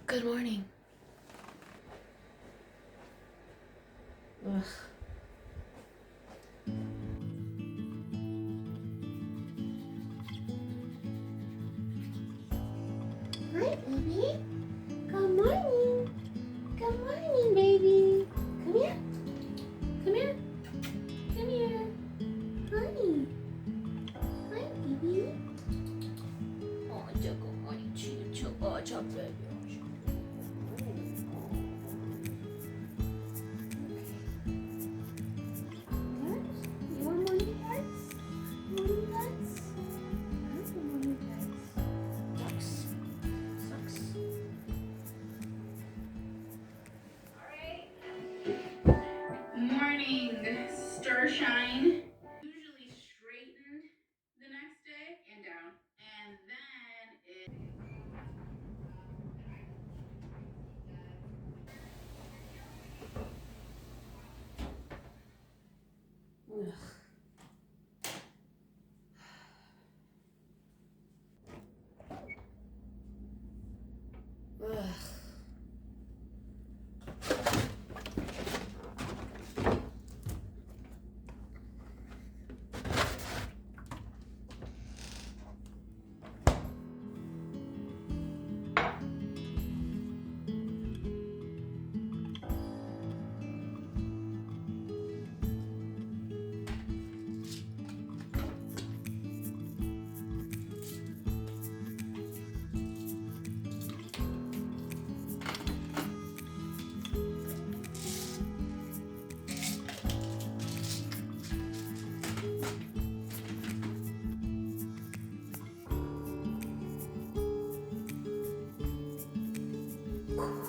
Good morning. Ugh. Hi, baby. Good morning. Good morning, baby. Come here. Come here. Come here. Honey. Hi, baby. Oh, good morning to you too. Oh, baby. You want morning pets? Morning pets? Morning pets. Sucks. Morning, Starshine. Usually straightened the next day and down, and then it. Ugh. Ugh.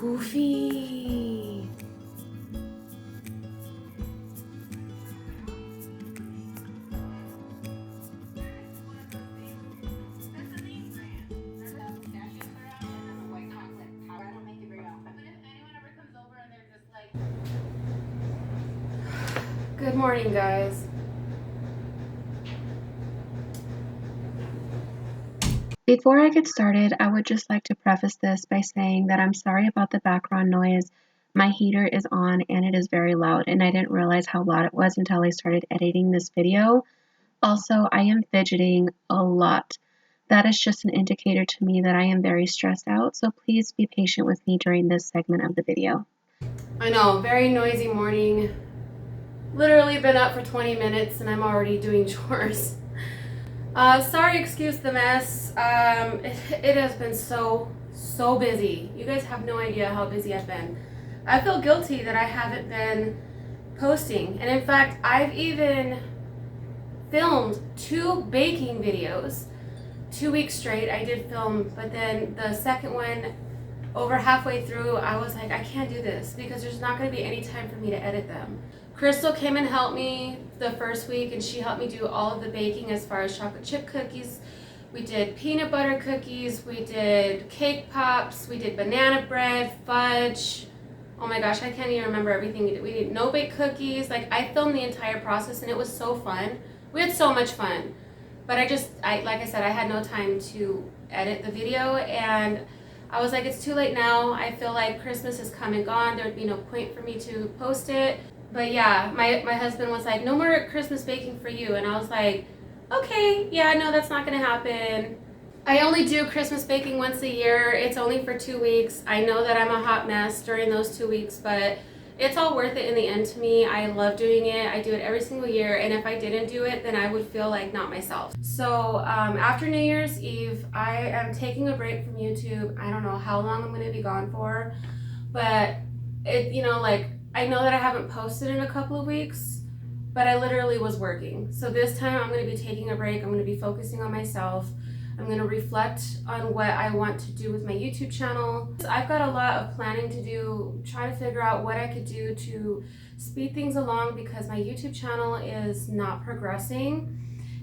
Koofy. Good morning, guys. Before I get started, I would just like to preface this by saying that I'm sorry about the background noise. My heater is on and it is very loud, and I didn't realize how loud it was until I started editing this video. Also, I am fidgeting a lot. That is just an indicator to me that I am very stressed out, so please be patient with me during this segment of the video. I know, very noisy morning. Literally been up for 20 minutes and I'm already doing chores. Sorry, excuse the mess. It has been so busy. You guys have no idea how busy I've been. I feel guilty that I haven't been posting. And in fact, I've even filmed 2 baking videos. 2 weeks straight I did film, but then the second one, over halfway through, I was like, I can't do this because there's not going to be any time for me to edit them. Crystal came and helped me the first week, and she helped me do all of the baking as far as chocolate chip cookies. We did peanut butter cookies, we did cake pops, we did banana bread, fudge. Oh my gosh, I can't even remember everything we did. We did no-bake cookies. Like, I filmed the entire process, and it was so fun. We had so much fun. But like I said, I had no time to edit the video, and I was like, it's too late now. I feel like Christmas has come and gone. There would be no point for me to post it. But yeah, my husband was like, no more Christmas baking for you. And I was like, okay, yeah, no, that's not gonna happen. I only do Christmas baking once a year. It's only for 2 weeks. I know that I'm a hot mess during those 2 weeks, but it's all worth it in the end to me. I love doing it. I do it every single year, and if I didn't do it, then I would feel like not myself. So after New Year's Eve, I am taking a break from YouTube. I don't know how long I'm going to be gone for, but I know that I haven't posted in a couple of weeks, but I literally was working. So this time I'm going to be taking a break. I'm going to be focusing on myself. I'm going to reflect on what I want to do with my YouTube channel. I've got a lot of planning to do, try to figure out what I could do to speed things along because my YouTube channel is not progressing.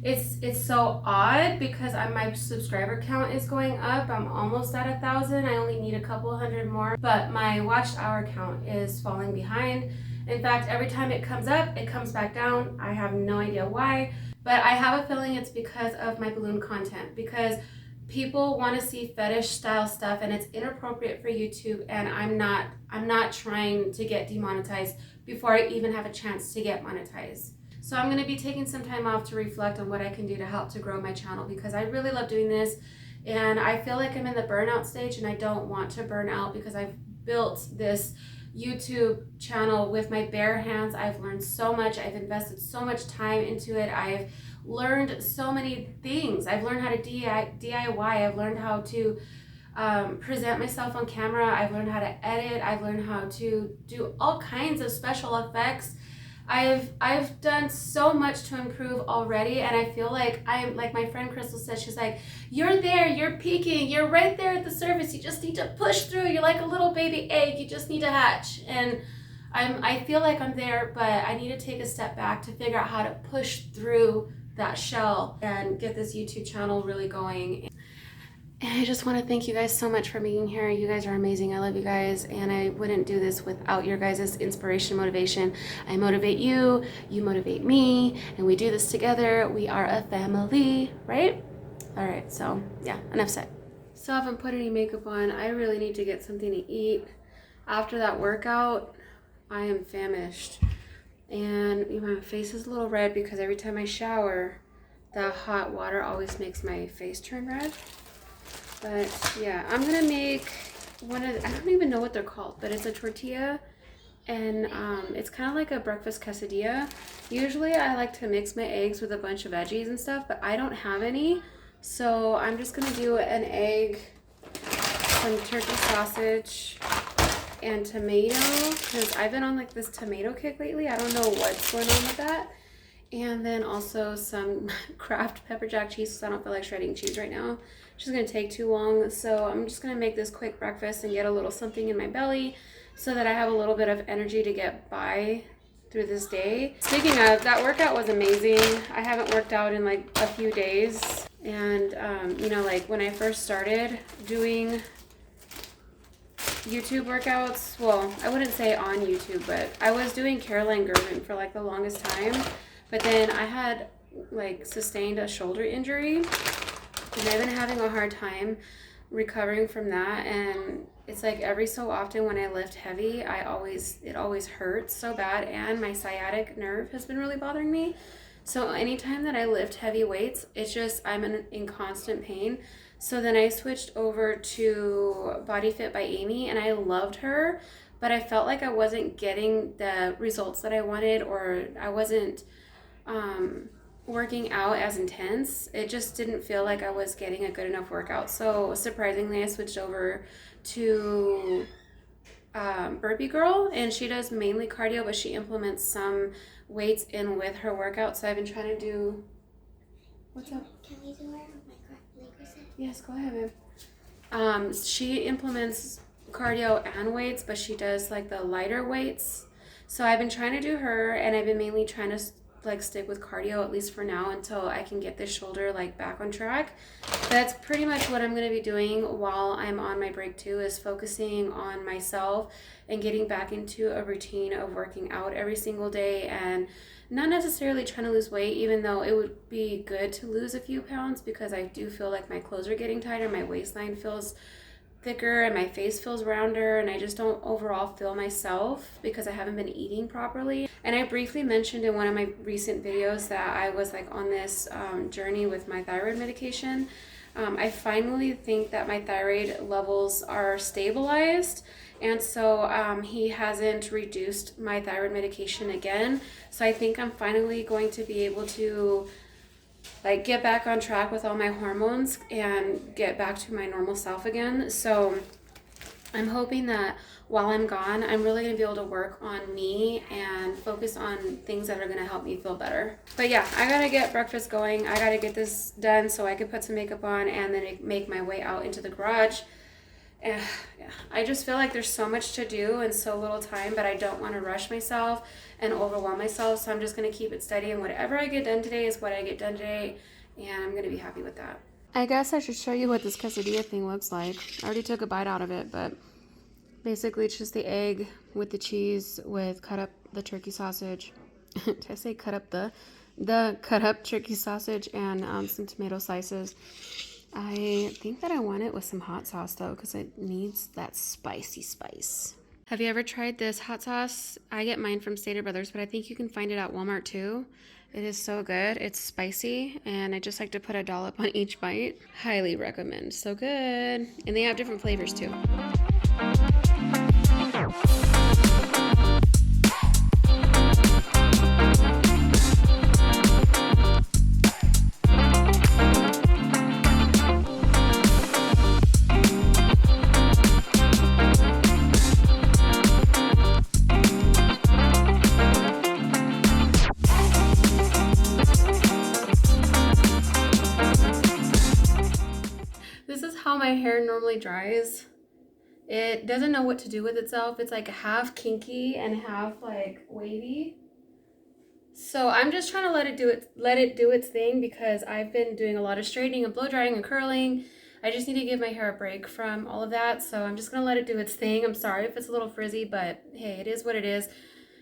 It's so odd because my subscriber count is going up. I'm almost at 1,000. I only need a couple hundred more, but my watched hour count is falling behind. In fact, every time it comes up, it comes back down. I have no idea why. But I have a feeling it's because of my balloon content, because people want to see fetish style stuff and it's inappropriate for YouTube, and I'm not trying to get demonetized before I even have a chance to get monetized. So I'm going to be taking some time off to reflect on what I can do to help to grow my channel, because I really love doing this and I feel like I'm in the burnout stage and I don't want to burn out, because I've built this YouTube channel with my bare hands. I've learned so much. I've invested so much time into it. I've learned so many things. I've learned how to DIY. I've learned how to present myself on camera. I've learned how to edit. I've learned how to do all kinds of special effects. I've done so much to improve already, and I feel like I'm like my friend Crystal said. She's like, you're there, you're peaking, you're right there at the surface. You just need to push through. You're like a little baby egg. You just need to hatch. And I feel like I'm there, but I need to take a step back to figure out how to push through that shell and get this YouTube channel really going. And I just want to thank you guys so much for being here. You guys are amazing. I love you guys, and I wouldn't do this without your guys' inspiration, motivation. I motivate you, you motivate me, and we do this together. We are a family, right? All right, so yeah, enough said. Still haven't put any makeup on. I really need to get something to eat. After that workout, I am famished. And my face is a little red because every time I shower, that hot water always makes my face turn red. But yeah, I'm gonna make one of, I don't even know what they're called, but it's a tortilla, and it's kind of like a breakfast quesadilla. Usually I like to mix my eggs with a bunch of veggies and stuff, but I don't have any. So I'm just gonna do an egg, some turkey sausage, and tomato, because I've been on like this tomato kick lately. I don't know what's going on with that. And then also some Kraft pepper jack cheese, because I don't feel like shredding cheese right now. It's just gonna take too long. So I'm just gonna make this quick breakfast and get a little something in my belly so that I have a little bit of energy to get by through this day. Speaking of, that workout was amazing. I haven't worked out in like a few days. And you know, like when I first started doing YouTube workouts, well, I wouldn't say on YouTube, but I was doing Caroline Gervin for like the longest time. But then I had like sustained a shoulder injury, and I've been having a hard time recovering from that. And it's like every so often when I lift heavy, it always hurts so bad, and my sciatic nerve has been really bothering me. So anytime that I lift heavy weights, it's just I'm in constant pain. So then I switched over to Body Fit by Amy, and I loved her, but I felt like I wasn't getting the results that I wanted, or I wasn't working out as intense. It just didn't feel like I was getting a good enough workout. So surprisingly, I switched over to Burpee Girl, and she does mainly cardio, but she implements some weights in with her workout. So I've been trying to do, what's up? Can we do our Lego set? Yes, go ahead, babe. She implements cardio and weights, but she does like the lighter weights. So I've been trying to do her, and I've been mainly trying to like stick with cardio, at least for now, until I can get this shoulder like back on track. That's pretty much what I'm going to be doing while I'm on my break too, is focusing on myself and getting back into a routine of working out every single day, and not necessarily trying to lose weight, even though it would be good to lose a few pounds, because I do feel like my clothes are getting tighter, my waistline feels thicker, and my face feels rounder, and I just don't overall feel myself because I haven't been eating properly. And I briefly mentioned in one of my recent videos that I was like on this journey with my thyroid medication. I finally think that my thyroid levels are stabilized, and so he hasn't reduced my thyroid medication again. So I think I'm finally going to be able to like get back on track with all my hormones and get back to my normal self again. So I'm hoping that while I'm gone, I'm really going to be able to work on me and focus on things that are going to help me feel better. But yeah, I got to get breakfast going. I got to get this done so I can put some makeup on and then make my way out into the garage. Yeah, I just feel like there's so much to do and so little time, but I don't want to rush myself and overwhelm myself. So I'm just going to keep it steady, and whatever I get done today is what I get done today, and I'm going to be happy with that. I guess I should show you what this quesadilla thing looks like. I already took a bite out of it, but basically it's just the egg with the cheese with cut up the turkey sausage. Did I say cut up the cut up turkey sausage and some tomato slices. I think that I want it with some hot sauce though, because it needs that spicy spice. Have you ever tried this hot sauce? I get mine from Stater Brothers, but I think you can find it at Walmart too. It is so good. It's spicy, and I just like to put a dollop on each bite. Highly recommend. So good. And they have different flavors too. This is how my hair normally dries. It doesn't know what to do with itself. It's like half kinky and half like wavy. So I'm just trying to let it do its thing, because I've been doing a lot of straightening and blow drying and curling. I just need to give my hair a break from all of that. So I'm just gonna let it do its thing. I'm sorry if it's a little frizzy, but hey, it is what it is.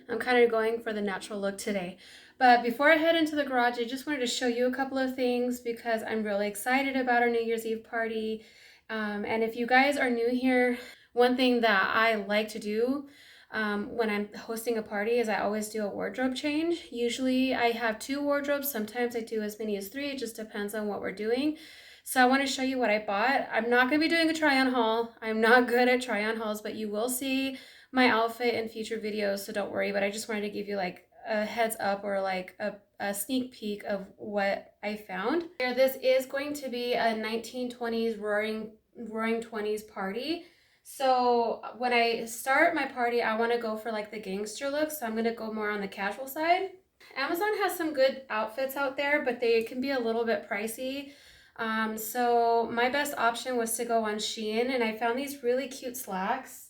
I'm kind of going for the natural look today. But before I head into the garage, I just wanted to show you a couple of things because I'm really excited about our New Year's Eve party. And if you guys are new here, one thing that I like to do when I'm hosting a party is I always do a wardrobe change. Usually I have 2 wardrobes. Sometimes I do as many as 3. It just depends on what we're doing. So I want to show you what I bought. I'm not going to be doing a try-on haul. I'm not good at try-on hauls, but you will see my outfit in future videos, so don't worry. But I just wanted to give you like a heads up, or like a sneak peek of what I found. Here, this is going to be a 1920s roaring 20s party. So when I start my party, I want to go for like the gangster look. So I'm going to go more on the casual side. Amazon has some good outfits out there, but they can be a little bit pricey. So my best option was to go on Shein, and I found these really cute slacks.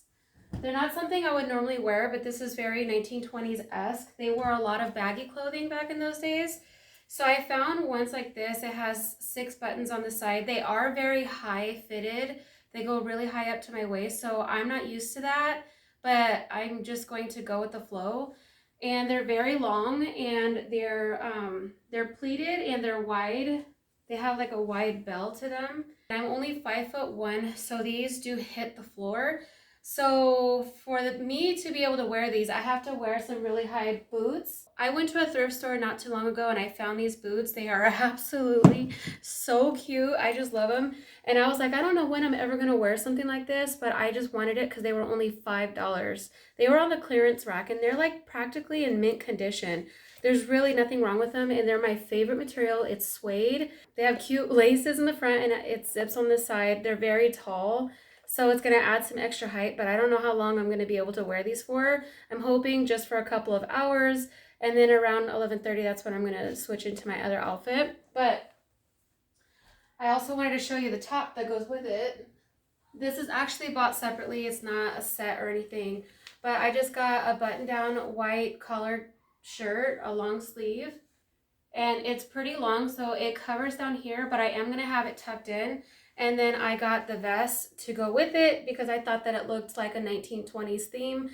They're not something I would normally wear, but this is very 1920s-esque. They wore a lot of baggy clothing back in those days. So I found ones like this. It has 6 buttons on the side. They are very high fitted. They go really high up to my waist, so I'm not used to that, but I'm just going to go with the flow. And they're very long, and they're pleated, and they're wide. They have like a wide bell to them. I'm only 5'1", so these do hit the floor. So for me to be able to wear these, I have to wear some really high boots. I went to a thrift store not too long ago and I found these boots. They are absolutely so cute. I just love them. And I was like, I don't know when I'm ever going to wear something like this, but I just wanted it because they were only $5. They were on the clearance rack, and they're like practically in mint condition. There's really nothing wrong with them, and they're my favorite material. It's suede. They have cute laces in the front, and it zips on the side. They're very tall, so it's going to add some extra height, but I don't know how long I'm going to be able to wear these for. I'm hoping just for a couple of hours, and then around 11:30, that's when I'm going to switch into my other outfit. But I also wanted to show you the top that goes with it. This is actually bought separately. It's not a set or anything, but I just got a button-down white collared shirt, a long sleeve, and it's pretty long, so it covers down here, but I am going to have it tucked in. And then I got the vest to go with it because I thought that it looked like a 1920s theme.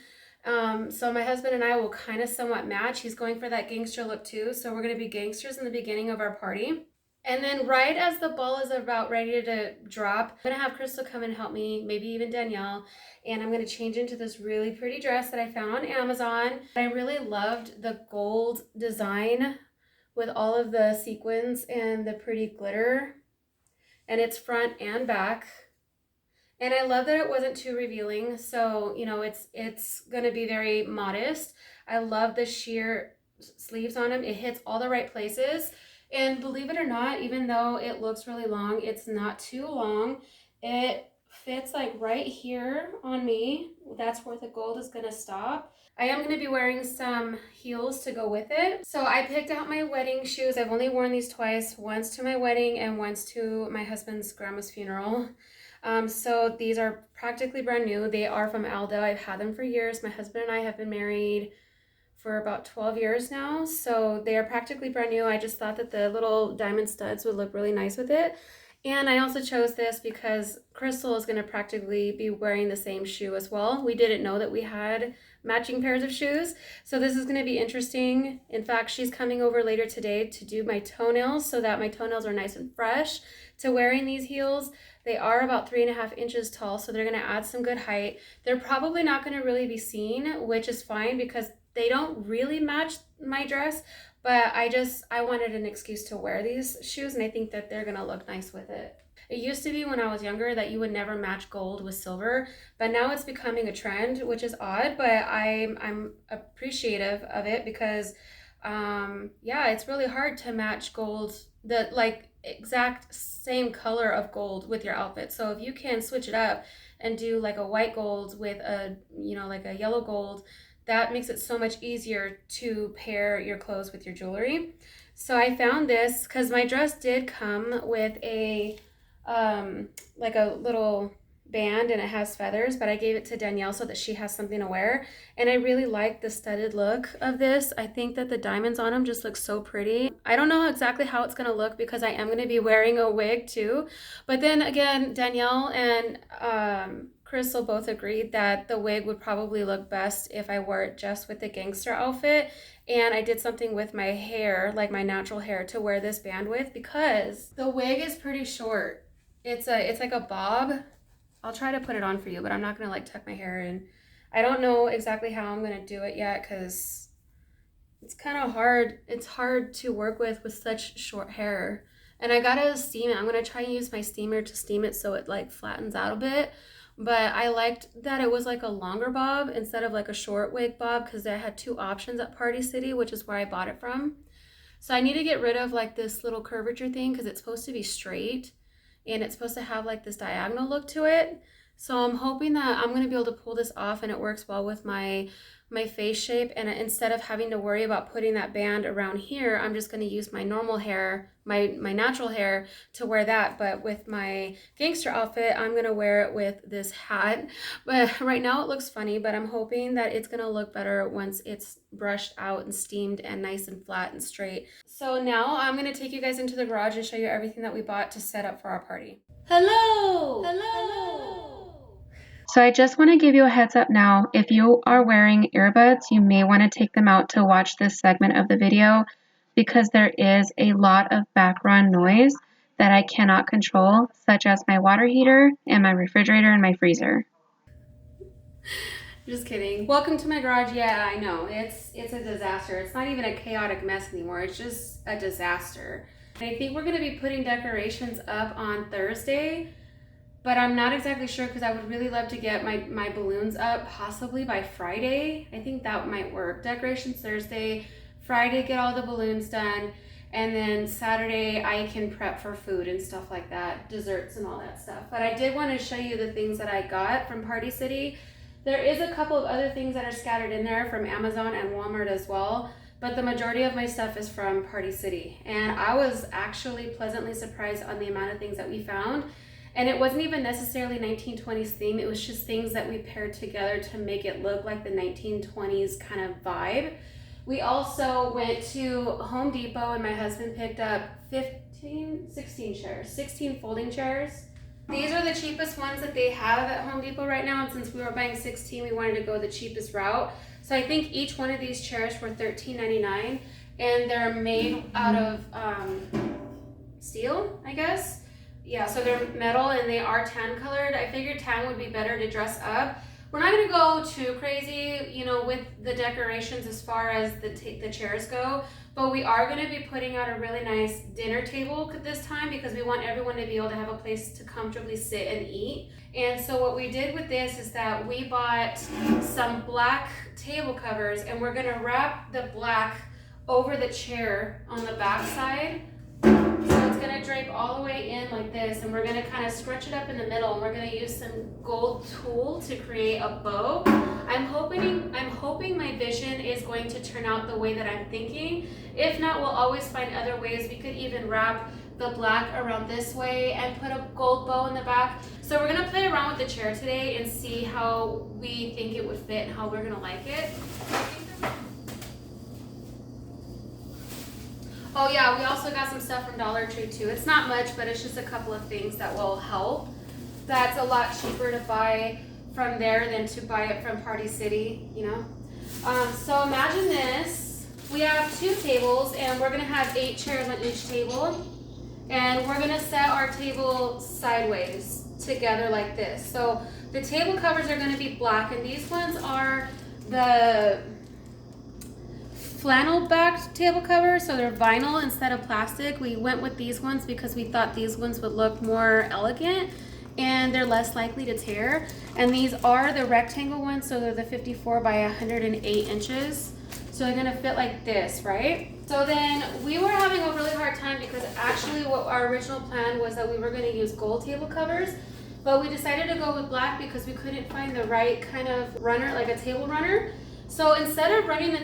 So my husband and I will kind of somewhat match. He's going for that gangster look too, so we're going to be gangsters in the beginning of our party. And then right as the ball is about ready to drop, I'm going to have Crystal come and help me, maybe even Danielle, and I'm going to change into this really pretty dress that I found on Amazon. I really loved the gold design with all of the sequins and the pretty glitter, and it's front and back. And I love that it wasn't too revealing, so you know it's going to be very modest. I love the sheer sleeves on them. It hits all the right places. And believe it or not, even though it looks really long, it's not too long. It fits like right here on me. That's where the gold is going to stop. I am going to be wearing some heels to go with it. So I picked out my wedding shoes. I've only worn these twice, once to my wedding and once to my husband's grandma's funeral. So these are practically brand new. They are from Aldo. I've had them for years. My husband and I have been married for about 12 years now, so they are practically brand new. I just thought that the little diamond studs would look really nice with it. And I also chose this because Crystal is going to practically be wearing the same shoe as well. We didn't know that we had matching pairs of shoes, so this is going to be interesting. In fact, she's coming over later today to do my toenails so that my toenails are nice and fresh to wearing these heels. They are about 3.5 inches tall, so they're going to add some good height. They're probably not going to really be seen, which is fine because they don't really match my dress, but I wanted an excuse to wear these shoes, and I think that they're gonna look nice with it. It used to be when I was younger that you would never match gold with silver, but now it's becoming a trend, which is odd, but I'm appreciative of it because yeah, it's really hard to match gold, the like exact same color of gold with your outfit. So if you can switch it up and do like a white gold with a, you know, like a yellow gold, that makes it so much easier to pair your clothes with your jewelry. So I found this because my dress did come with a like a little band and it has feathers, but I gave it to Danielle so that she has something to wear. And I really like the studded look of this. I think that the diamonds on them just look so pretty. I don't know exactly how it's gonna look because I am gonna be wearing a wig too. But then again, Danielle and Crystal both agreed that the wig would probably look best if I wore it just with the gangster outfit. And I did something with my hair, like my natural hair, to wear this band with because the wig is pretty short. It's like a bob. I'll try to put it on for you, but I'm not gonna like tuck my hair in. I don't know exactly how I'm gonna do it yet because it's kind of hard. It's hard to work with such short hair. And I gotta steam it. I'm gonna try and use my steamer to steam it so it like flattens out a bit. But I liked that it was like a longer bob instead of like a short wig bob because I had two options at Party City, which is where I bought it from. So I need to get rid of like this little curvature thing because it's supposed to be straight and it's supposed to have like this diagonal look to it. So I'm hoping that I'm going to be able to pull this off and it works well with my face shape, and instead of having to worry about putting that band around here, I'm just going to use my normal hair, my natural hair, to wear that. But with my gangster outfit, I'm going to wear it with this hat. But right now it looks funny, but I'm hoping that it's going to look better once it's brushed out and steamed and nice and flat and straight. So now I'm going to take you guys into the garage and show you everything that we bought to set up for our party. Hello! Hello! So I just want to give you a heads up now. If you are wearing earbuds, you may want to take them out to watch this segment of the video because there is a lot of background noise that I cannot control, such as my water heater and my refrigerator and my freezer. Just kidding. Welcome to my garage. Yeah, I know. It's a disaster. It's not even a chaotic mess anymore. It's just a disaster. And I think we're going to be putting decorations up on Thursday, but I'm not exactly sure because I would really love to get my balloons up possibly by Friday. I think that might work. Decorations Thursday, Friday get all the balloons done, and then Saturday I can prep for food and stuff like that, desserts and all that stuff. But I did want to show you the things that I got from Party City. There is a couple of other things that are scattered in there from Amazon and Walmart as well, but the majority of my stuff is from Party City. And I was actually pleasantly surprised on the amount of things that we found. And it wasn't even necessarily 1920s theme, it was just things that we paired together to make it look like the 1920s kind of vibe. We also went to Home Depot and my husband picked up 16 folding chairs. These are the cheapest ones that they have at Home Depot right now, and since we were buying 16, we wanted to go the cheapest route. So I think each one of these chairs were $13.99, and they're made out of steel, I guess. Yeah, so they're metal and they are tan colored. I figured tan would be better to dress up. We're not gonna go too crazy, you know, with the decorations as far as the chairs go, but we are gonna be putting out a really nice dinner table this time because we want everyone to be able to have a place to comfortably sit and eat. And so what we did with this is that we bought some black table covers and we're gonna wrap the black over the chair on the back side. So it's gonna drape all the way in like this, and we're gonna kind of scrunch it up in the middle, and we're gonna use some gold tulle to create a bow. I'm hoping my vision is going to turn out the way that I'm thinking. If not, we'll always find other ways. We could even wrap the black around this way and put a gold bow in the back. So we're gonna play around with the chair today and see how we think it would fit and how we're gonna like it. Oh yeah, we also got some stuff from Dollar Tree too. It's not much, but it's just a couple of things that will help. That's a lot cheaper to buy from there than to buy it from Party City, you know? So imagine this. We have 2 tables and we're gonna have 8 chairs on each table. And we're gonna set our table sideways together like this. So the table covers are gonna be black and these ones are the flannel backed table covers, so they're vinyl instead of plastic. We went with these ones because we thought these ones would look more elegant and they're less likely to tear. And these are the rectangle ones, so they're the 54 by 108 inches. So they're gonna fit like this, right? So then we were having a really hard time because actually what our original plan was that we were gonna use gold table covers, but we decided to go with black because we couldn't find the right kind of runner, like a table runner. So instead of running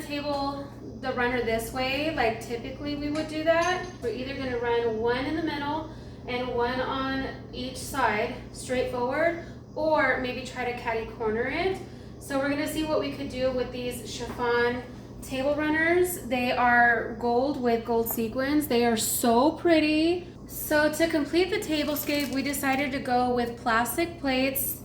the runner this way, like typically we would do that, we're either gonna run one in the middle and one on each side, straight forward, or maybe try to catty corner it. So we're gonna see what we could do with these chiffon table runners. They are gold with gold sequins. They are so pretty. So to complete the tablescape, we decided to go with plastic plates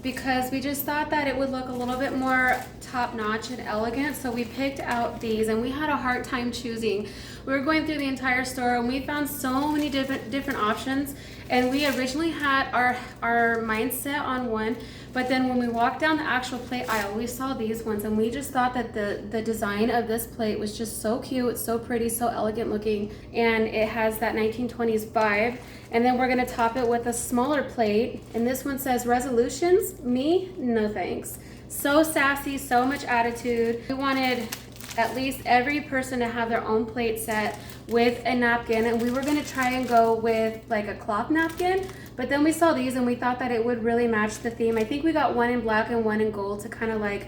because we just thought that it would look a little bit more top-notch and elegant. So we picked out these and we had a hard time choosing. We were going through the entire store and we found so many different options, and we originally had our mindset on one, but then when we walked down the actual plate aisle, we saw these ones and we just thought that the design of this plate was just so cute, so pretty, so elegant looking, and it has that 1920s vibe. And then we're gonna top it with a smaller plate, and this one says resolutions, me, no thanks. So sassy, so much attitude. We wanted at least every person to have their own plate set with a napkin, and we were gonna try and go with like a cloth napkin, but then we saw these and we thought that it would really match the theme. I think we got one in black and one in gold to kind of like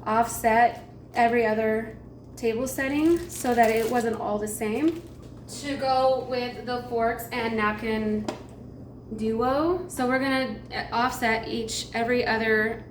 offset every other table setting so that it wasn't all the same. To go with the forks and napkin duo, so we're gonna offset every other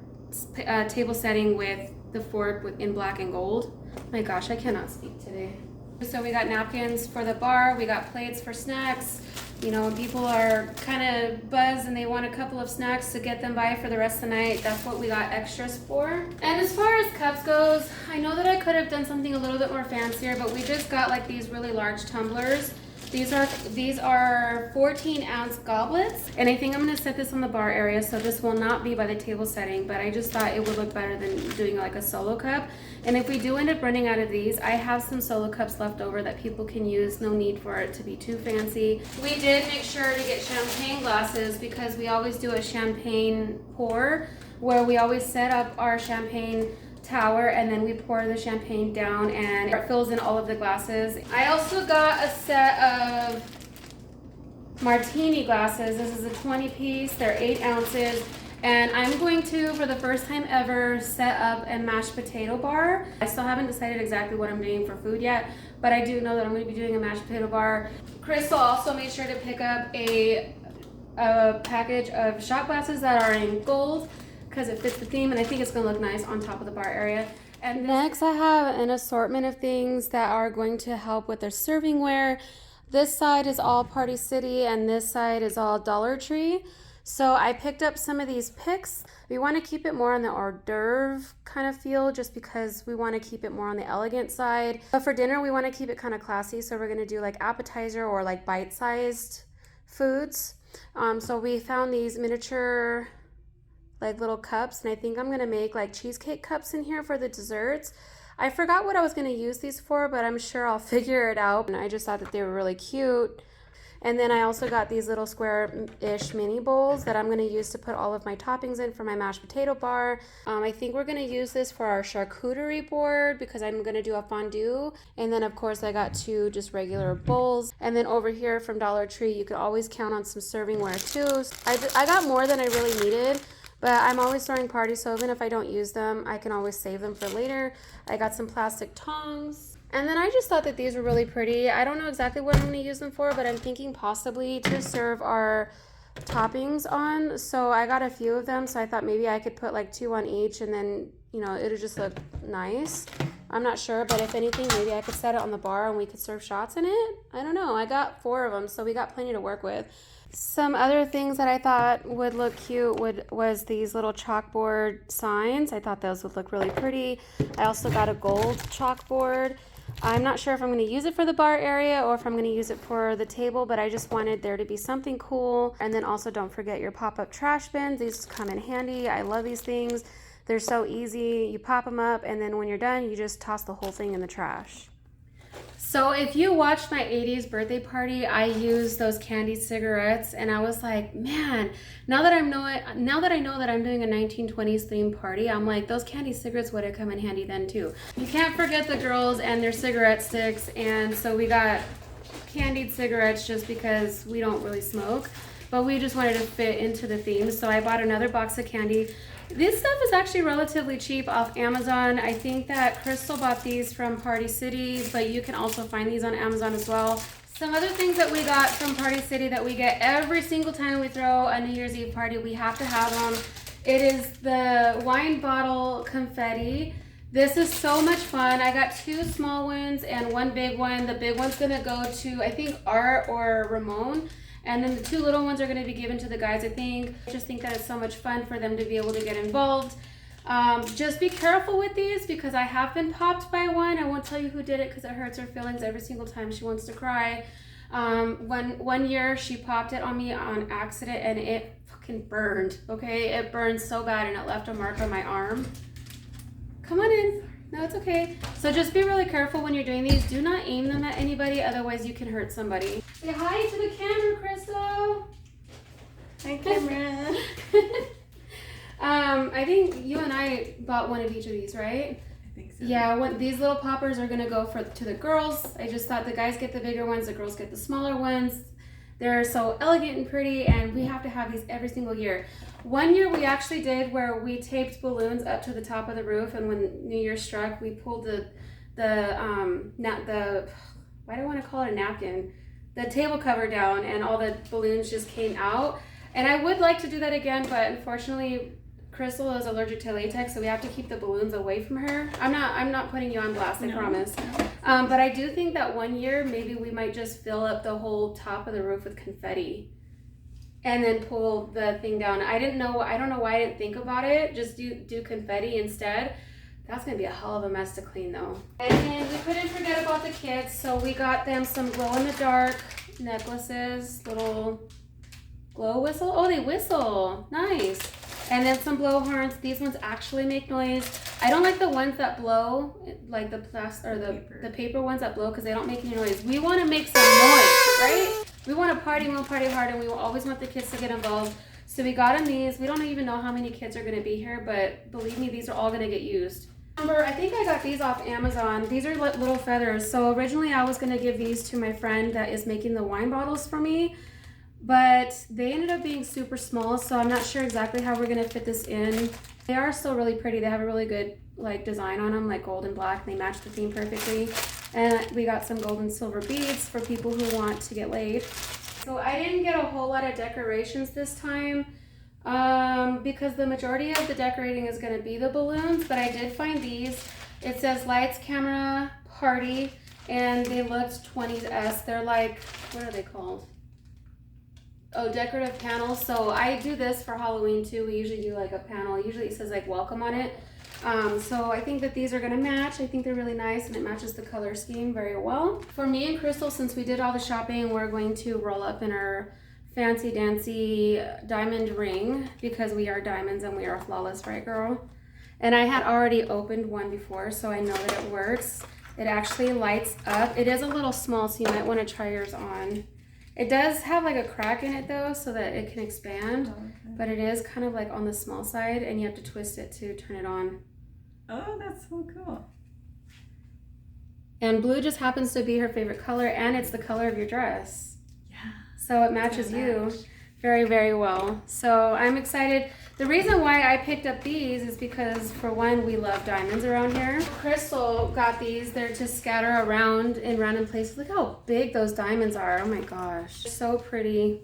table setting with the fork in black and gold. My gosh, I cannot speak today. So we got napkins for the bar, we got plates for snacks. You know, when people are kind of buzzed and they want a couple of snacks to get them by for the rest of the night, that's what we got extras for. And as far as cups goes, I know that I could have done something a little bit more fancier, but we just got like these really large tumblers. These are 14-ounce goblets, and I think I'm gonna set this on the bar area, so this will not be by the table setting, but I just thought it would look better than doing like a solo cup. And if we do end up running out of these, I have some solo cups left over that people can use. No need for it to be too fancy. We did make sure to get champagne glasses because we always do a champagne pour where we always set up our champagne tower and then we pour the champagne down and it fills in all of the glasses. I also got a set of martini glasses. This is a 20-piece. They're 8 ounces. And I'm going to, for the first time ever, set up a mashed potato bar. I still haven't decided exactly what I'm doing for food yet, but I do know that I'm going to be doing a mashed potato bar. Crystal also made sure to pick up a package of shot glasses that are in gold because it fits the theme, and I think it's going to look nice on top of the bar area. And next I have an assortment of things that are going to help with their servingware. This side is all Party City and this side is all Dollar Tree. So I picked up some of these picks. We want to keep it more on the hors d'oeuvre kind of feel just because we want to keep it more on the elegant side. But for dinner, we want to keep it kind of classy. So we're going to do like appetizer or like bite-sized foods. So we found these miniature like little cups, and I think I'm going to make like cheesecake cups in here for the desserts. I forgot what I was going to use these for, but I'm sure I'll figure it out. And I just thought that they were really cute. And then I also got these little square-ish mini bowls that I'm going to use to put all of my toppings in for my mashed potato bar. I think we're going to use this for our charcuterie board because I'm going to do a fondue. And then, of course, I got 2 just regular bowls. And then over here from Dollar Tree, you could always count on some servingware too. I got more than I really needed, but I'm always throwing parties, so even if I don't use them, I can always save them for later. I got some plastic tongs. And then I just thought that these were really pretty. I don't know exactly what I'm going to use them for, but I'm thinking possibly to serve our toppings on. So I got a few of them, so I thought maybe I could put like 2 on each, and then, you know, it'll just look nice. I'm not sure, but if anything, maybe I could set it on the bar and we could serve shots in it. I don't know. I got 4 of them, so we got plenty to work with. Some other things that I thought would look cute was these little chalkboard signs. I thought those would look really pretty. I also got a gold chalkboard. I'm not sure if I'm going to use it for the bar area or if I'm going to use it for the table, but I just wanted there to be something cool. And then also don't forget your pop-up trash bins. These come in handy. I love these things. They're so easy. You pop them up, and then when you're done, you just toss the whole thing in the trash. So if you watched my 80s birthday party, I used those candy cigarettes, and I was like, man, now that I know that I'm doing a 1920s themed party, I'm like, those candy cigarettes would have come in handy then too. You can't forget the girls and their cigarette sticks, and so we got candied cigarettes just because we don't really smoke, but we just wanted to fit into the theme. So I bought another box of candy. This stuff is actually relatively cheap off Amazon. I think that Crystal bought these from Party City, but you can also find these on Amazon as well. Some other things that we got from Party City that we get every single time we throw a New Year's Eve party, we have to have them. It is the wine bottle confetti. This is so much fun. I got 2 small ones and 1 big one. The big one's gonna go to, I think, Art or Ramon. And then the 2 little ones are going to be given to the guys, I think. I just think that it's so much fun for them to be able to get involved. Just be careful with these because I have been popped by one. I won't tell you who did it because it hurts her feelings every single time she wants to cry. One year she popped it on me on accident and it fucking burned, okay? It burned so bad and it left a mark on my arm. Come on in. No, it's okay. So just be really careful when you're doing these. Do not aim them at anybody, otherwise you can hurt somebody. Say hi to the camera, Crystal. Hi, camera. I think you and I bought one of each of these, right? I think so. Yeah, these little poppers are gonna go to the girls. I just thought the guys get the bigger ones, the girls get the smaller ones. They're so elegant and pretty, and we have to have these every single year. One year we actually did where we taped balloons up to the top of the roof, and when New Year struck, we pulled why do I want to call it a napkin? The table cover down, and all the balloons just came out. And I would like to do that again, but unfortunately, Crystal is allergic to latex, so we have to keep the balloons away from her. I'm not putting you on blast, I promise. But I do think that one year maybe we might just fill up the whole top of the roof with confetti and then pull the thing down. I don't know why I didn't think about it. Just do confetti instead. That's gonna be a hell of a mess to clean though. And then we couldn't forget about the kids, so we got them some glow in the dark necklaces, little glow whistle. Oh, they whistle. Nice. And then some blow horns. These ones actually make noise. I don't like the ones that blow, like the the paper ones that blow, because they don't make any noise. We want to make some noise, right? We want to party, we want to party hard, and we will always want the kids to get involved. So we got them these. We don't even know how many kids are going to be here, but believe me, these are all going to get used. Remember, I think I got these off Amazon. These are little feathers. So originally I was going to give these to my friend that is making the wine bottles for me, but they ended up being super small, so I'm not sure exactly how we're going to fit this in. They are still really pretty. They have a really good like design on them, like gold and black. They match the theme perfectly. And we got some gold and silver beads for people who want to get laid. So I didn't get a whole lot of decorations this time because the majority of the decorating is going to be the balloons, but I did find these. It says lights, camera, party, and they looked 20s. They're like, what are they called? Oh, decorative panels. So I do this for Halloween too. We usually do like a panel. Usually it says like welcome on it. So I think that these are gonna match. I think they're really nice and it matches the color scheme very well. For me and Crystal, since we did all the shopping, we're going to roll up in our fancy dancy diamond ring because we are diamonds and we are flawless, right girl? And I had already opened one before, so I know that it works. It actually lights up. It is a little small, so you might want to try yours on. It does have like a crack in it though, so that it can expand, but it is kind of like on the small side and you have to twist it to turn it on. Oh, that's so cool. And blue just happens to be her favorite color, and it's the color of your dress. Yeah. So it matches you very, very well. So I'm excited. The reason why I picked up these is because, for one, we love diamonds around here. Crystal got these. They're to scatter around in random places. Look how big those diamonds are. Oh my gosh. They're so pretty.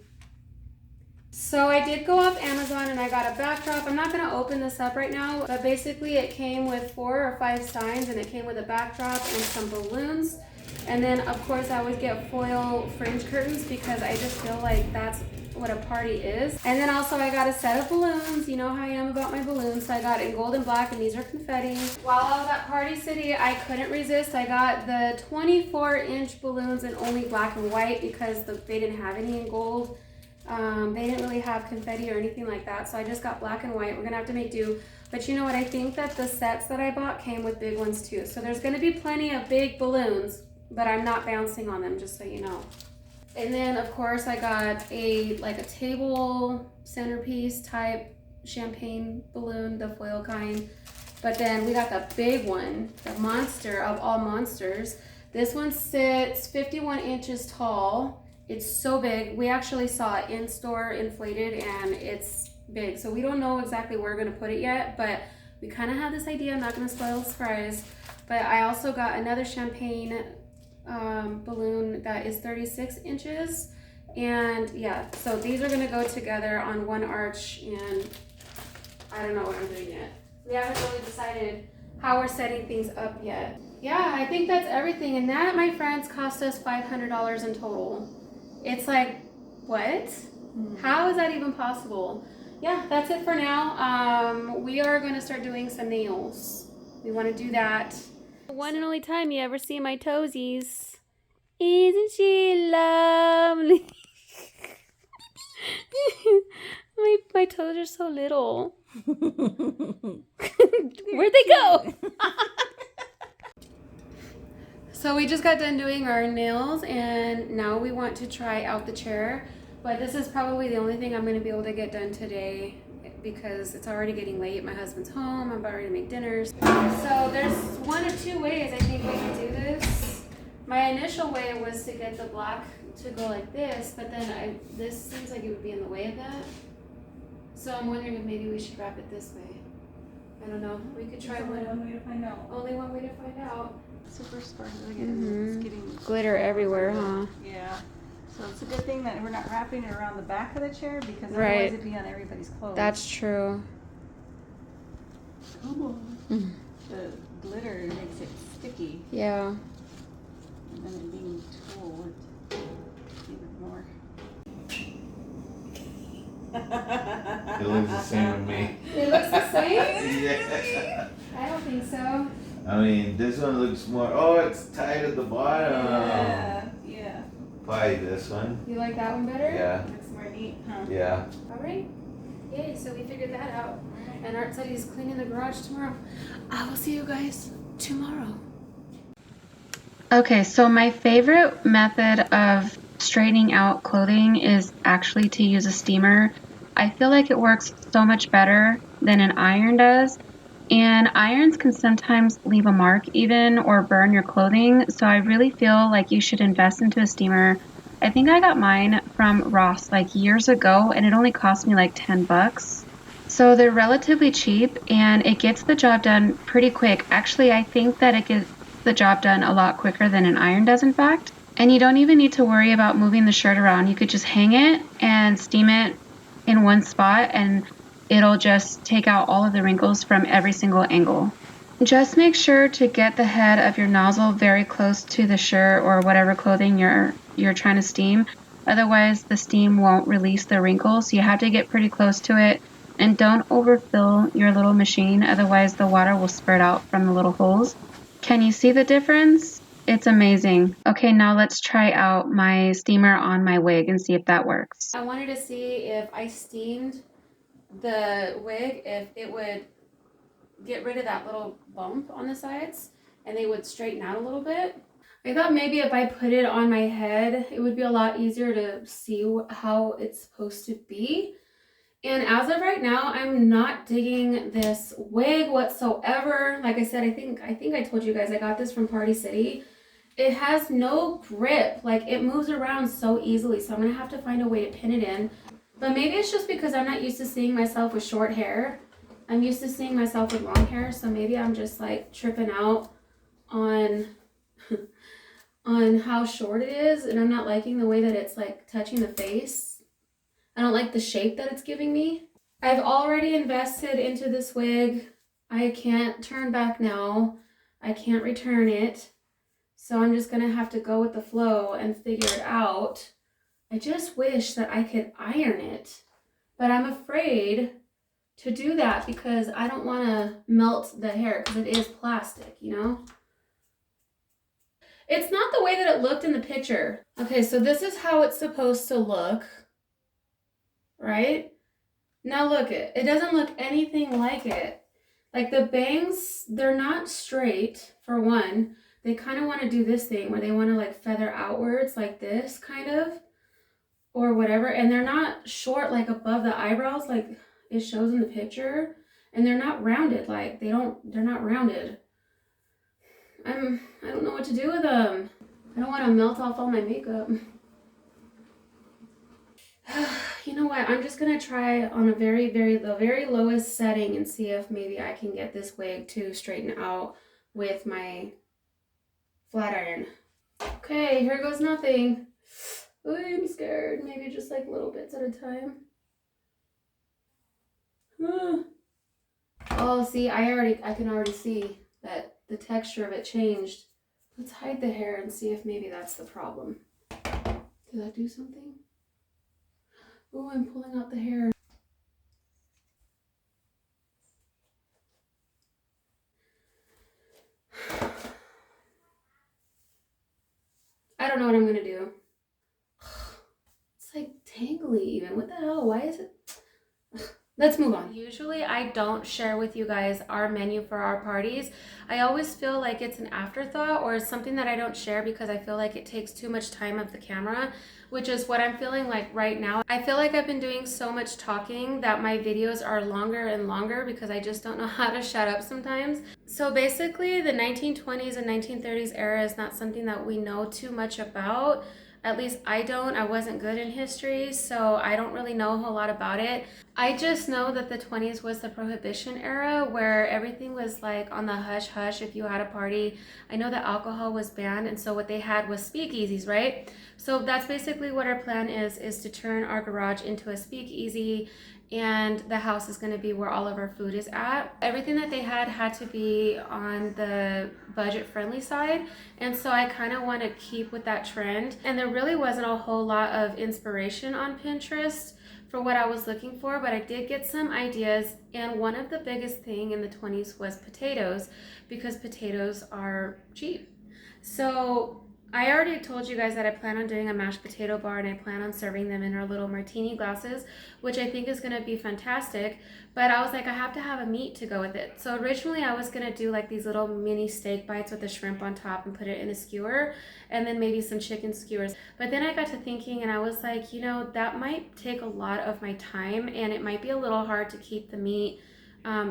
So I did go off Amazon and I got a backdrop. I'm not gonna open this up right now, but basically it came with 4 or 5 signs and it came with a backdrop and some balloons. And then of course I always get foil fringe curtains because I just feel like that's what a party is. And then also I got a set of balloons. You know how I am about my balloons. So I got in gold and black and these are confetti. While I was at Party City, I couldn't resist. I got the 24-inch balloons in only black and white because they didn't have any in gold. They didn't really have confetti or anything like that. So I just got black and white. We're gonna have to make do. But you know what? I think that the sets that I bought came with big ones too. So there's gonna be plenty of big balloons, but I'm not bouncing on them, just so you know. And then of course I got a table centerpiece type champagne balloon, the foil kind. But then we got the big one, the monster of all monsters. This one sits 51 inches tall. It's so big. We actually saw it in store inflated and it's big. So we don't know exactly where we're gonna put it yet, but we kind of have this idea. I'm not gonna spoil the surprise. But I also got another champagne balloon that is 36 inches. And yeah, so these are gonna go together on one arch and I don't know what I'm doing yet. We haven't really decided how we're setting things up yet. Yeah, I think that's everything. And that, my friends, cost us $500 in total. It's like, what? How is that even possible? Yeah, that's it for now. We are gonna start doing some nails. We wanna do that. One and only time you ever see my toesies. Isn't she lovely? my toes are so little. Where'd they go? So we just got done doing our nails and now we want to try out the chair. But this is probably the only thing I'm going to be able to get done today because it's already getting late. My husband's home. I'm about ready to make dinners. So there's one or two ways I think we can do this. My initial way was to get the black to go like this, but then this seems like it would be in the way of that. So I'm wondering if maybe we should wrap it this way. I don't know. We could try one. Only one way to find out. Only one way to find out. Super sparkly. Mhm. It's getting Glitter everywhere, huh? Yeah. So it's a good thing that we're not wrapping it around the back of the chair because otherwise Right. it'd be on everybody's clothes. That's true. Ooh. Mhm. The glitter makes it sticky, Yeah. and then it being tulle, it even more. It looks the same with me. It looks the same? Yeah. I don't think so. I mean, this one looks more. Oh, it's tight at the bottom. Yeah. Probably this one. You like that one better? Yeah. Looks more neat, huh? Yeah. All right. Yay, so we figured that out. And Art said he's cleaning the garage tomorrow. I will see you guys tomorrow. Okay, so my favorite method of straightening out clothing is actually to use a steamer. I feel like it works so much better than an iron does. And irons can sometimes leave a mark even or burn your clothing. So I really feel like you should invest into a steamer. I think I got mine from Ross like years ago and it only cost me like $10. So they're relatively cheap and it gets the job done pretty quick. Actually, I think that it gets the job done a lot quicker than an iron does, in fact. And you don't even need to worry about moving the shirt around. You could just hang it and steam it in one spot and it'll just take out all of the wrinkles from every single angle. Just make sure to get the head of your nozzle very close to the shirt or whatever clothing you're trying to steam. Otherwise, the steam won't release the wrinkles. So you have to get pretty close to it. And don't overfill your little machine, otherwise the water will spurt out from the little holes. Can you see the difference? It's amazing. Okay, now let's try out my steamer on my wig and see if that works. I wanted to see if I steamed the wig, if it would get rid of that little bump on the sides and they would straighten out a little bit. I thought maybe if I put it on my head, it would be a lot easier to see how it's supposed to be. And as of right now, I'm not digging this wig whatsoever. Like I said, I think I told you guys I got this from Party City. It has no grip. Like, it moves around so easily, so I'm gonna have to find a way to pin it in. But maybe it's just because I'm not used to seeing myself with short hair. I'm used to seeing myself with long hair, so maybe I'm just like tripping out on on how short it is, and I'm not liking the way that it's like touching the face. I don't like the shape that it's giving me. I've already invested into this wig. I can't turn back now. I can't return it. So I'm just gonna have to go with the flow and figure it out. I just wish that I could iron it, but I'm afraid to do that because I don't want to melt the hair because it is plastic, you know? It's not the way that it looked in the picture. Okay, so this is how it's supposed to look, right? Now look, it doesn't look anything like it. Like the bangs, they're not straight, for one. They kind of want to do this thing where they want to like feather outwards like this, kind of, or whatever. And they're not short like above the eyebrows like it shows in the picture. And they're not rounded, like they're not rounded. I don't know what to do with them. I don't want to melt off all my makeup. You know what? I'm just gonna try on a the very lowest setting and see if maybe I can get this wig to straighten out with my flat iron. Okay, here goes nothing. Ooh, I'm scared. Maybe just like little bits at a time. Oh, see, I can already see that the texture of it changed. Let's hide the hair and see if maybe that's the problem. Did that do something? Oh, I'm pulling out the hair. I don't know what I'm gonna do. It's like tangly even. What the hell? Why is it? Let's move on. Usually I don't share with you guys our menu for our parties. I always feel like it's an afterthought or something that I don't share because I feel like it takes too much time of the camera, which is what I'm feeling like right now. I feel like I've been doing so much talking that my videos are longer and longer because I just don't know how to shut up sometimes. So basically the 1920s and 1930s era is not something that we know too much about. At least I don't. I wasn't good in history, so I don't really know a whole lot about it. I just know that the 20s was the Prohibition era where everything was like on the hush hush if you had a party. I know that alcohol was banned, and so what they had was speakeasies, right? So that's basically what our plan is to turn our garage into a speakeasy, and the house is going to be where all of our food is at. Everything that they had to be on the budget friendly side, and so I kind of want to keep with that trend. And there really wasn't a whole lot of inspiration on Pinterest for what I was looking for, but I did get some ideas, and one of the biggest thing in the 20s was potatoes, because potatoes are cheap. So I already told you guys that I plan on doing a mashed potato bar, and I plan on serving them in our little martini glasses, which I think is going to be fantastic. But I was like, I have to have a meat to go with it. So originally I was going to do like these little mini steak bites with the shrimp on top and put it in a skewer, and then maybe some chicken skewers. But then I got to thinking, and I was like, you know, that might take a lot of my time, and it might be a little hard to keep the meat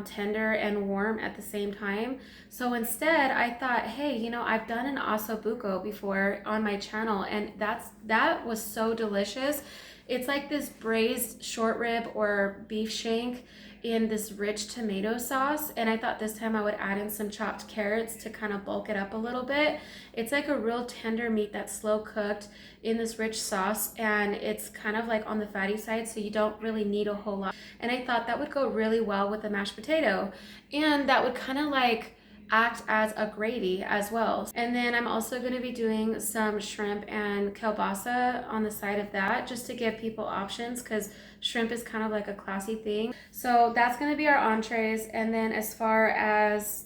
tender and warm at the same time. So instead I thought, hey, you know, I've done an osso buco before on my channel, and that was so delicious. It's like this braised short rib or beef shank in this rich tomato sauce, and I thought this time I would add in some chopped carrots to kind of bulk it up a little bit. It's like a real tender meat that's slow cooked in this rich sauce, and it's kind of like on the fatty side, so you don't really need a whole lot. And I thought that would go really well with the mashed potato, and that would kind of like act as a gravy as well. And then I'm also going to be doing some shrimp and kielbasa on the side of that, just to give people options, because shrimp is kind of like a classy thing. So that's going to be our entrees. And then as far as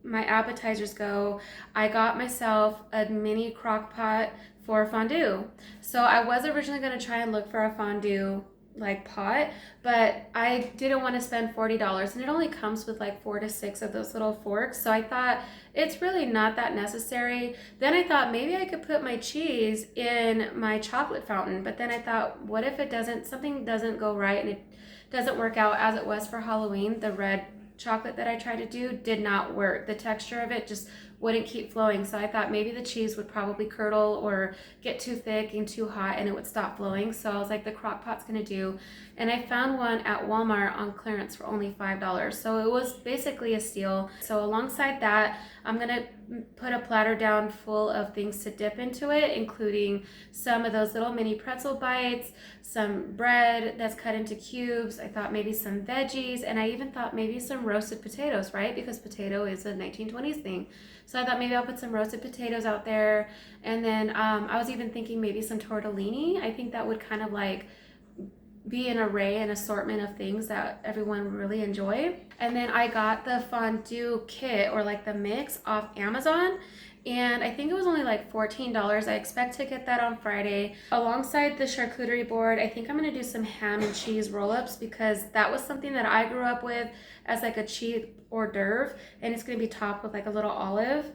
my appetizers go, I got myself a mini crock pot for fondue. So I was originally going to try and look for a fondue like pot, but I didn't want to spend $40, and it only comes with like 4 to 6 of those little forks, so I thought it's really not that necessary. Then I thought maybe I could put my cheese in my chocolate fountain, but then I thought, what if something doesn't go right and it doesn't work out as it was for Halloween? The red chocolate that I tried to do did not work. The texture of it just wouldn't keep flowing, so I thought maybe the cheese would probably curdle or get too thick and too hot and it would stop flowing. So I was like, the crock pot's gonna do, and I found one at Walmart on clearance for only $5, so it was basically a steal. So alongside that, I'm gonna put a platter down full of things to dip into it, including some of those little mini pretzel bites, some bread that's cut into cubes. I thought maybe some veggies, and I even thought maybe some roasted potatoes, right? Because potato is a 1920s thing. So I thought maybe I'll put some roasted potatoes out there. And then I was even thinking maybe some tortellini. I think that would kind of like be an array and assortment of things that everyone would really enjoy. And then I got the fondue kit, or like the mix, off Amazon, and I think it was only like $14. I expect to get that on Friday. Alongside the charcuterie board, I think I'm gonna do some ham and cheese roll-ups, because that was something that I grew up with as like a cheap hors d'oeuvre, and it's gonna be topped with like a little olive.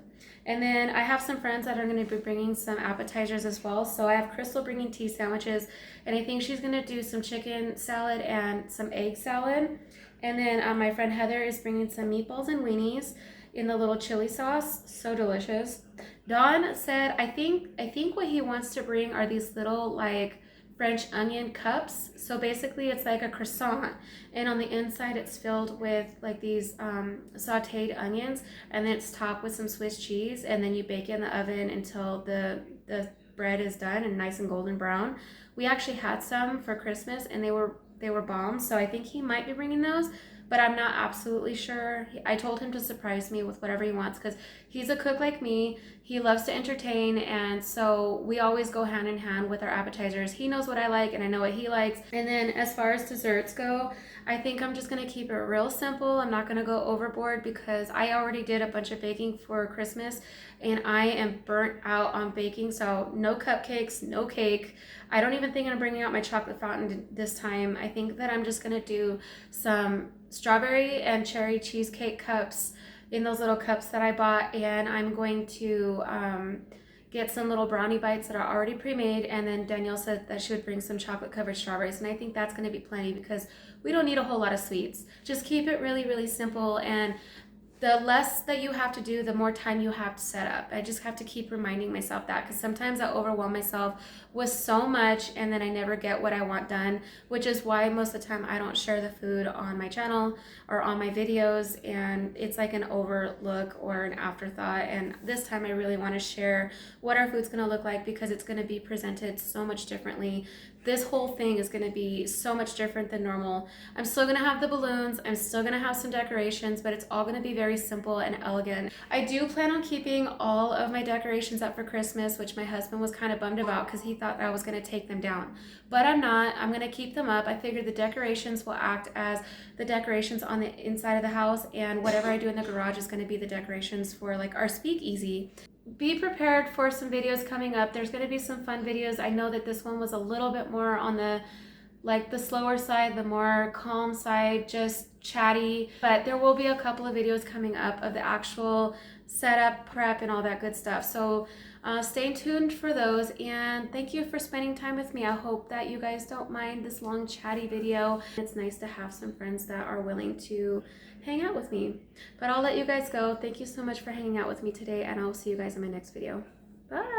And then I have some friends that are going to be bringing some appetizers as well. So I have Crystal bringing tea sandwiches, and I think she's going to do some chicken salad and some egg salad. And then my friend Heather is bringing some meatballs and weenies in the little chili sauce. So delicious. Don said, I think what he wants to bring are these little like French onion cups. So basically it's like a croissant, and on the inside it's filled with like these sauteed onions, and then it's topped with some Swiss cheese, and then you bake it in the oven until the bread is done and nice and golden brown. We actually had some for Christmas, and they were bomb. So I think he might be bringing those, but I'm not absolutely sure. I told him to surprise me with whatever he wants, because he's a cook like me. He loves to entertain, and so we always go hand in hand with our appetizers. He knows what I like, and I know what he likes. And then as far as desserts go, I think I'm just gonna keep it real simple. I'm not gonna go overboard, because I already did a bunch of baking for Christmas, and I am burnt out on baking. So no cupcakes, no cake. I don't even think I'm bringing out my chocolate fountain this time. I think that I'm just gonna do some strawberry and cherry cheesecake cups in those little cups that I bought, and I'm going to get some little brownie bites that are already pre-made. And then Danielle said that she would bring some chocolate covered strawberries, and I think that's going to be plenty, because we don't need a whole lot of sweets. Just keep it really, really simple, and the less that you have to do, the more time you have to set up. I just have to keep reminding myself that, because sometimes I overwhelm myself with so much, and then I never get what I want done, which is why most of the time I don't share the food on my channel or on my videos, and it's like an overlook or an afterthought. And this time I really want to share what our food's going to look like, because it's going to be presented so much differently. This whole thing is going to be so much different than normal. I'm still going to have the balloons, I'm still going to have some decorations, but it's all going to be very simple and elegant. I do plan on keeping all of my decorations up for Christmas, which my husband was kind of bummed about, because he thought that I was going to take them down. But I'm not. I'm going to keep them up. I figured the decorations will act as the decorations on the inside of the house, and whatever I do in the garage is going to be the decorations for like our speakeasy. Be prepared for some videos coming up. There's going to be some fun videos. I know that this one was a little bit more on the slower side, the more calm side, just chatty, but there will be a couple of videos coming up of the actual setup, prep, and all that good stuff. So stay tuned for those, and thank you for spending time with me. I hope that you guys don't mind this long chatty video. It's nice to have some friends that are willing to hang out with me. But I'll let you guys go. Thank you so much for hanging out with me today, and I'll see you guys in my next video. Bye!